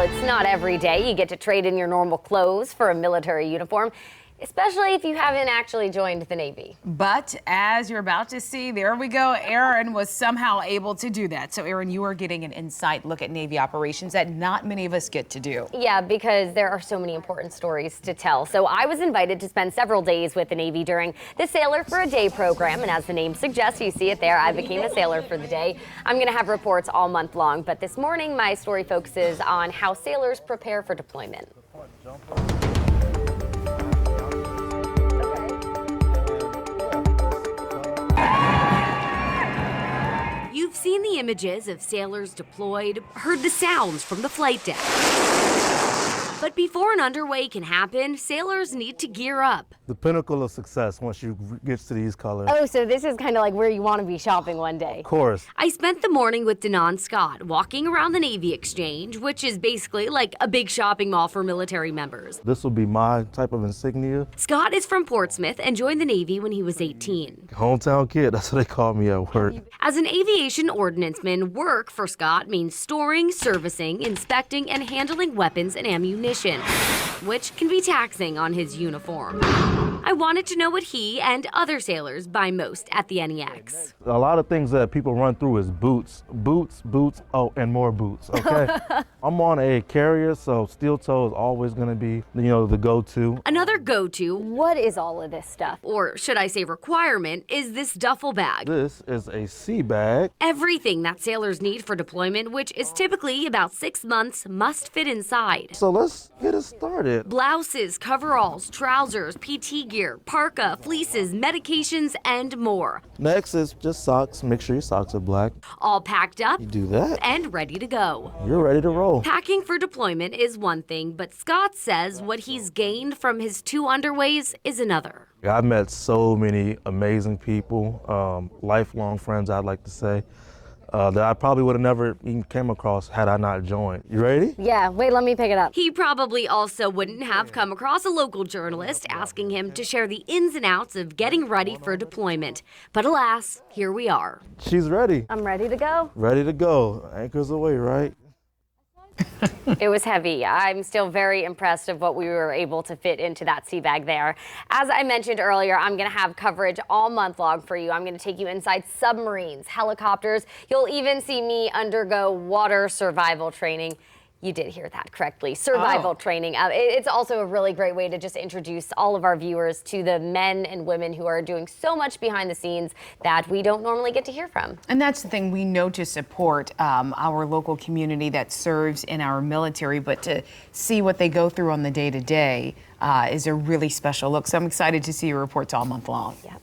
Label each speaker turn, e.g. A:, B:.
A: it's not every day you get to trade in your normal clothes for a military uniform, especially if you haven't actually joined the Navy.
B: But as you're about to see, there we go. Erin was somehow able to do that. So Erin, you are getting an inside look at Navy operations that not many of us get to do.
A: Yeah, because there are so many important stories to tell. So I was invited to spend several days with the Navy during the Sailor for a Day program. And as the name suggests, you see it there, I became a sailor for the day. I'm going to have reports all month long. But this morning, my story focuses on how sailors prepare for deployment. You've seen the images of sailors deployed, heard the sounds from the flight deck. But before an underway can happen, sailors need to gear up.
C: The pinnacle of success once you get to these colors.
A: Oh, so this is kind of like where you want to be shopping one day.
C: Of course.
A: I spent the morning with Denon Scott walking around the Navy Exchange, which is basically like a big shopping mall for military members.
C: This will be my type of insignia.
A: Scott is from Portsmouth and joined the Navy when he was 18.
C: Hometown kid, that's what they call me at work.
A: As an aviation ordnanceman, work for Scott means storing, servicing, inspecting, and handling weapons and ammunition, which can be taxing on his uniform. I wanted to know what he and other sailors buy most at the NEX.
C: A lot of things that people run through is boots, oh, and more boots, okay? I'm on a carrier, so steel toe is always gonna be, the go-to.
A: Another go-to, what is all of this stuff? Or should I say requirement, is this duffel bag.
C: This is a sea bag.
A: Everything that sailors need for deployment, which is typically about 6 months, must fit inside.
C: So let's get it started.
A: Blouses, coveralls, trousers, PT gear, parka, fleeces, medications, and more.
C: Next is just socks. Make sure your socks are black.
A: All packed up
C: You do that,
A: and ready to go.
C: you're ready to roll.
A: Packing for deployment is one thing, but Scott says what he's gained from his 2 underways is another.
C: I've met so many amazing people, lifelong friends, I'd like to say, that I probably would have never even came across had I not joined. You ready?
A: Yeah, wait, let me pick it up. He probably also wouldn't have come across a local journalist asking him to share the ins and outs of getting ready for deployment. But alas, here we are.
C: She's ready.
A: I'm ready to go.
C: Ready to go. Anchors away, right?
A: It was heavy. I'm still very impressed of what we were able to fit into that sea bag there. As I mentioned earlier, I'm going to have coverage all month long for you. I'm going to take you inside submarines, helicopters. You'll even see me undergo water survival training. You did hear that correctly. Survival training. It's also a really great way to just introduce all of our viewers to the men and women who are doing so much behind the scenes that we don't normally get to hear from.
B: And that's the thing, we know to support our local community that serves in our military, but to see what they go through on the day-to-day is a really special look. So I'm excited to see your reports all month long.
A: Yeah.